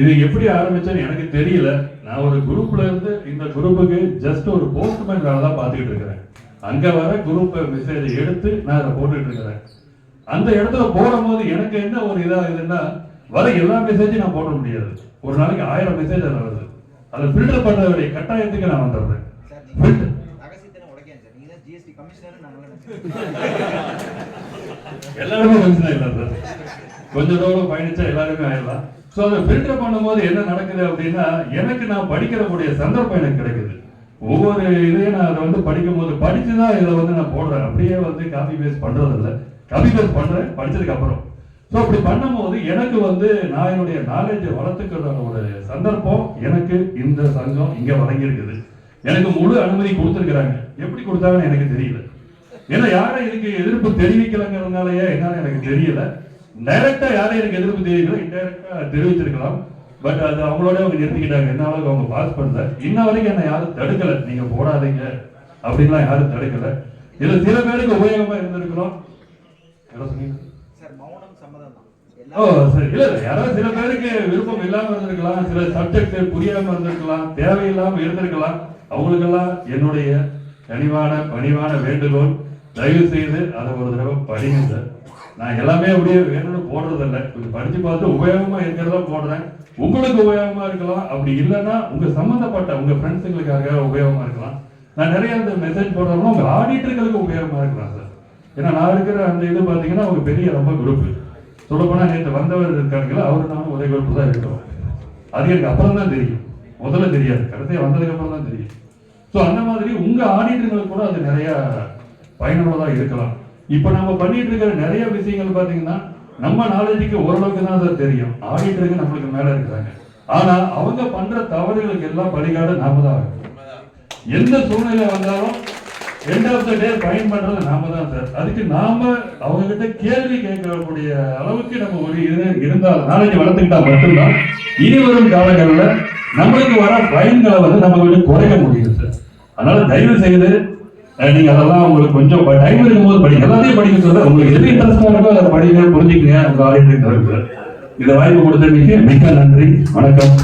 இது எப்படி ஆரம்பிச்சேன்னு எனக்கு தெரியல. நான் ஒரு குரூப்ல இருந்து இந்த குரூப்புக்கு ஜஸ்ட் ஒரு போஸ்ட்மேன் வேலை தான் பார்த்துக்கிட்டு இருக்கிறேன். அங்க வர குரூப் மெசேஜ் எடுத்து நான் அதை போட்டுட்டு இருக்கிறேன். அந்த இடத்துல போடும் போது எனக்கு என்ன ஒரு இதா இதுன்னா, வர எல்லா மெசேஜும் நான் போட முடியாது. ஒரு நாளைக்கு 1000 மெசேஜ் அதில் வருது. அதை ஃபில்டர் பண்ற வேண்டிய கட்டாயத்துக்கு நான் வந்துடுறேன். எல்லாருமே கமிஷனர் இல்லை சார். கொஞ்சம் தூரம் பயணிச்சா எல்லாருமே ஆயிடலாம். ஸோ அதை ஃபில்டர் பண்ணும்போது என்ன நடக்குது அப்படின்னா, எனக்கு நான் படிக்கிறக்கூடிய சந்தர்ப்பம் எனக்கு கிடைக்குது. ஒவ்வொரு இதையும் நான் அதை படிக்கும் போது படிச்சுதான் இதை நான் போடுறேன். அப்படியே காப்பி பேஸ்ட் பண்றது இல்லை. காப்பி பேஸ்ட் பண்றேன் படிச்சதுக்கு அப்புறம். ஸோ அப்படி பண்ணும்போது எனக்கு நான் என்னுடைய நாலேஜை வளர்த்துக்கிறதான ஒரு சந்தர்ப்பம் எனக்கு இந்த சங்கம் இங்க வழங்கியிருக்குது. எனக்கு முழு அனுமதி கொடுத்துருக்கிறாங்க. எப்படி கொடுத்தாங்கன்னு எனக்கு தெரியல. ஏன்னா யாரும் இதுக்கு எதிர்ப்பு தெரிவிக்கலங்கிறதுனாலயே என்னால எனக்கு தெரியல. டைரக்டா யாரும் எனக்கு எதிர்ப்பு தெரியல, இன்டைரக்டா தெரிவிச்சிருக்கலாம். பட் அது அவங்களோட அவங்க நிறுத்திக்கிட்டாங்க. என்னால அவங்க பாஸ் பண்ணல. இன்ன வரைக்கும் என்ன யாரும் தடுக்கல, நீங்க போடாதீங்க அப்படின்லாம் யாரும் தடுக்கல. இதுல சில பேருக்கு உபயோகமா இருந்திருக்கிறோம். சரி, இல்ல யாராவது சில பேருக்கு விருப்பம் இல்லாம இருந்திருக்கலாம், சில சப்ஜெக்ட் புரியாம இருந்திருக்கலாம், தேவையில்லாம இருந்திருக்கலாம். அவங்களுக்கெல்லாம் என்னுடைய பணிவான வேண்டுகோள், தயவு செய்து அதை ஒரு தடவை படிங்க. நான் எல்லாமே அப்படியே வேணும்னு போடுறதில்லை. கொஞ்சம் படிச்சு பார்த்து உபயோகமா இருக்கிறதா போடுறேன். உங்களுக்கு உபயோகமா இருக்கலாம், அப்படி இல்லைன்னா உங்க சம்பந்தப்பட்ட உங்க ஃப்ரெண்ட்ஸுங்களுக்காக உபயோகமா இருக்கலாம். நான் நிறைய அந்த மெசேஜ் போடுறோம்னா உங்க ஆடிட்டர்களுக்கு உபயோகமா இருக்கலாம் சார். ஏன்னா நான் இருக்கிற அந்த இது பாத்தீங்கன்னா அவங்க பெரிய ரொம்ப குரூப். சொல்லப்போனா நேற்று வந்தவர் இருக்காங்களா, அவரு நானும் ஒரே குரூப் தான் இருக்கிறோம். அது எனக்கு அப்புறம் தான் தெரியும், முதல்ல தெரியாது, கடைசியா வந்ததுக்கு அப்புறம் தான் தெரியும். ஸோ அந்த மாதிரி உங்க ஆடிட்டர்களுக்கு கூட அது நிறைய பயனுள்ளதா இருக்கலாம். இப்ப நம்ம பண்ணிட்டு இருக்கிற நிறைய விஷயங்கள் பாத்தீங்கன்னா நம்ம நாலேஜுக்கு ஓரளவுக்கு தான் சார் தெரியும். ஆடிட்டருக்கு நம்மளுக்கு மேல இருக்கிறாங்க. ஆனா அவங்க பண்ற தவறுகளுக்கு எல்லாம் பலிகாடு நாம தான். எந்த சூழ்நிலை வந்தாலும் எண்ட் ஆஃப் த டே பயன் பண்றது நாம தான் சார். அதுக்கு நாம அவங்க கிட்ட கேள்வி கேட்கக்கூடிய அளவுக்கு நம்ம ஒரு இருந்தால் நாலேஜ் வளர்த்துக்கிட்டா மட்டும்தான் இனி வரும் காலங்களில் நம்மளுக்கு வர பயன்களை நம்ம குறைக்க முடியும் சார். அதனால தயவு செய்து நீங்க அதெல்லாம் உங்களுக்கு கொஞ்சம் டைம் இருக்கும்போது படிங்க. எல்லாத்தையும் படிக்க சொல்ல உங்களுக்கு எது இன்ட்ரெஸ்டா இருக்கோ அதை படிங்க, புரிஞ்சுக்கங்க. உங்க ஆடிட்டர் இந்த வாய்ப்பு கொடுத்ததுக்கு மிக்க நன்றி. வணக்கம்.